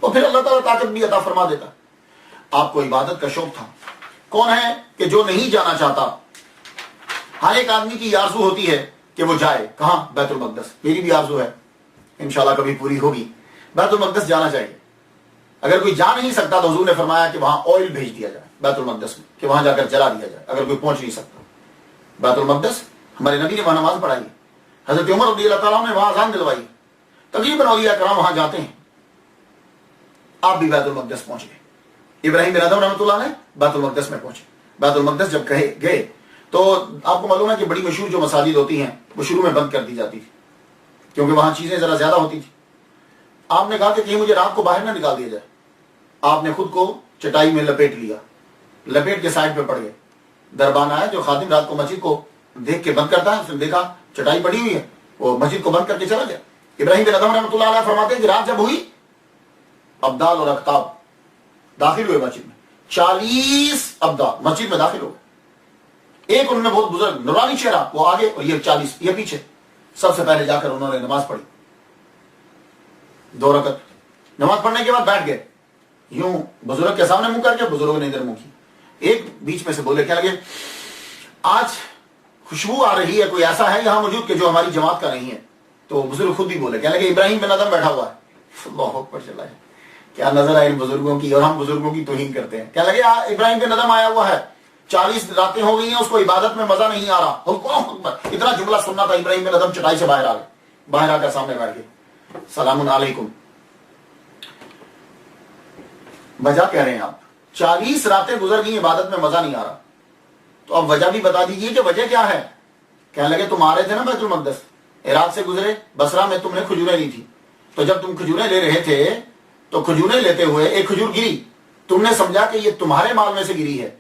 تو پھر اللہ تعالیٰ طاقت بھی عطا فرما دیتا. آپ کو عبادت کا شوق تھا. کون ہے کہ جو نہیں جانا چاہتا؟ ہر ایک آدمی کی آرزو ہوتی ہے کہ وہ جائے. کہاں؟ بیت المقدس. میری بھی آرزو ہے، انشاءاللہ کبھی پوری ہوگی. بیت المقدس جانا چاہیے. اگر کوئی جا نہیں سکتا تو حضور نے فرمایا کہ وہاں آئل بھیج دیا جائے بیت المقدس میں، کہ وہاں جا کر جلا دیا جائے اگر کوئی پہنچ نہیں سکتا. بیت المقدس ہمارے نبی نے وہاں نماز پڑھائی. حضرت عمر رضی اللہ تعالیٰ نے وہاں اذان دلوائی. تقریباً اولیاء کرام وہاں جاتے ہیں. آپ بھی بیت المقدس پہنچ گئے. ابراہیم بن ادم رحمۃ اللہ نے بیت المقدس میں پہنچے. بیت المقدس جب گئے تو آپ کو معلوم ہے کہ بڑی مشہور جو مساجد ہوتی ہیں وہ شروع میں بند کر دی جاتی تھی کیونکہ وہاں چیزیں ذرا زیادہ ہوتی تھی. آپ نے کہا کہ کہیں مجھے رات کو باہر نہ نکال دیا جائے. آپ نے خود کو چٹائی میں لپیٹ لیا، لپیٹ کے سائڈ پہ پڑ گئے. دربان آیا جو خادم رات کو مسجد کو دیکھ کے بند کرتا ہے، اس نے دیکھا چٹائی پڑی ہوئی ہے، وہ مسجد کو بند کر کے چلا گیا. ابراہیم بن ادم رحمۃ اللہ علیہ فرماتے ہیں کہ رات جب ہوئی، ابدال اور اقطاب داخل ہوئے مسجد میں. 40 ابدال مسجد میں داخل ہو گئے. ایک ان میں بہت بزرگ نورانی چہرہ، وہ آگے اور یہ 40 یہ پیچھے. سب سے پہلے جا کر انہوں نے نماز پڑھی. 2 رکعت نماز پڑھنے کے بعد بیٹھ گئے. یوں بزرگ کے سامنے منہ کر کے بزرگوں نے ادھر منہ کی. ایک بیچ میں سے بولے، کیا لگے آج خوشبو آ رہی ہے، کوئی ایسا ہے یہاں موجود کہ جو ہماری جماعت کا نہیں ہے؟ تو بزرگ خود بھی بولے، کیا لگے ابراہیم بن ادم بیٹھا ہوا ہے. اللہ اکبر چلا ہے. کیا نظر آئے ان بزرگوں کی، اور ہم بزرگوں کی توہین کرتے ہیں. کیا لگے ابراہیم بن ادم آیا ہوا ہے، 40 راتیں ہو گئی ہیں، اس کو عبادت میں مزہ نہیں آ رہا. اللہ اکبر. اتنا جملہ سننا تھا. ابراہیم بن ادم چٹائی سے باہر آ گئے. باہر آ کر سامنے بیٹھ گئے. سلام علیکم. وجہ کہہ رہے ہیں آپ 40 راتیں گزر گئی، عبادت میں مزہ نہیں آ رہا. تو اب وجہ بھی بتا دیجیے کہ وجہ کیا ہے. کہنے لگے تم آ رہے تھے نا بیت المقدس، عراق سے گزرے، بصرہ میں تم نے کھجوریں لی تھی. تو جب تم کھجوریں لے رہے تھے تو کھجوریں لیتے ہوئے ایک کھجور گری. تم نے سمجھا کہ یہ تمہارے مال میں سے گری ہے،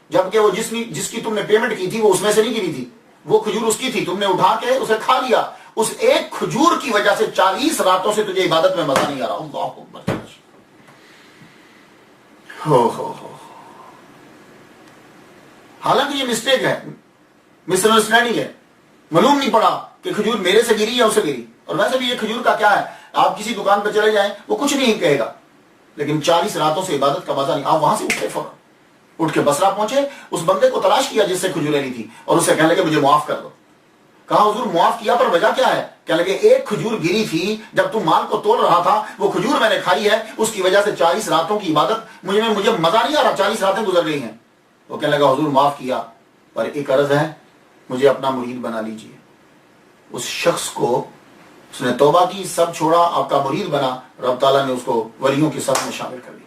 جبکہ وہ جس کی تم نے پیمنٹ کی تھی وہ اس میں سے نہیں گری تھی، وہ کھجور اس کی تھی. تم نے اٹھا کے اسے کھا لیا. اس ایک کھجور کی وجہ سے 40 راتوں سے تجھے عبادت میں مزہ نہیں آ رہا. اللہ اکبر. ہو حالانکہ یہ مسٹیک ہے، مس انڈرسٹینڈنگ ہے. معلوم نہیں پڑا کہ کھجور میرے سے گری یا اسے گری. اور ویسے بھی یہ کھجور کا کیا ہے، آپ کسی دکان پہ چلے جائیں وہ کچھ نہیں کہے گا، لیکن 40 راتوں سے عبادت کا مزہ نہیں. آپ وہاں سے اٹھے، فوراً اٹھ کے بصرہ پہنچے، اس بندے کو تلاش کیا جس سے کھجوریں لی تھی اور اسے کہنے لگے مجھے معاف کر دو. کہا حضور معاف کیا پر وجہ کیا ہے؟ کہنے لگے ایک کھجور گری تھی جب تم مال کو تول رہا تھا، وہ کھجور میں نے کھائی ہے، اس کی وجہ سے 40 راتوں کی عبادت مجھے مزہ نہیں آ رہا، 40 راتیں گزر گئی ہیں. وہ کہنے لگا حضور معاف کیا پر ایک عرض ہے، مجھے اپنا مرید بنا لیجئے. اس شخص کو اس نے توبہ کی، سب چھوڑا، آپ کا مرید بنا. رب تعالیٰ نے اس کو ولیوں کی صف میں شامل کر دیا.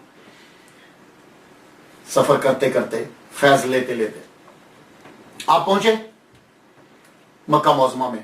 سفر کرتے کرتے، فیض لیتے لیتے آپ پہنچے مکہ معظمہ میں.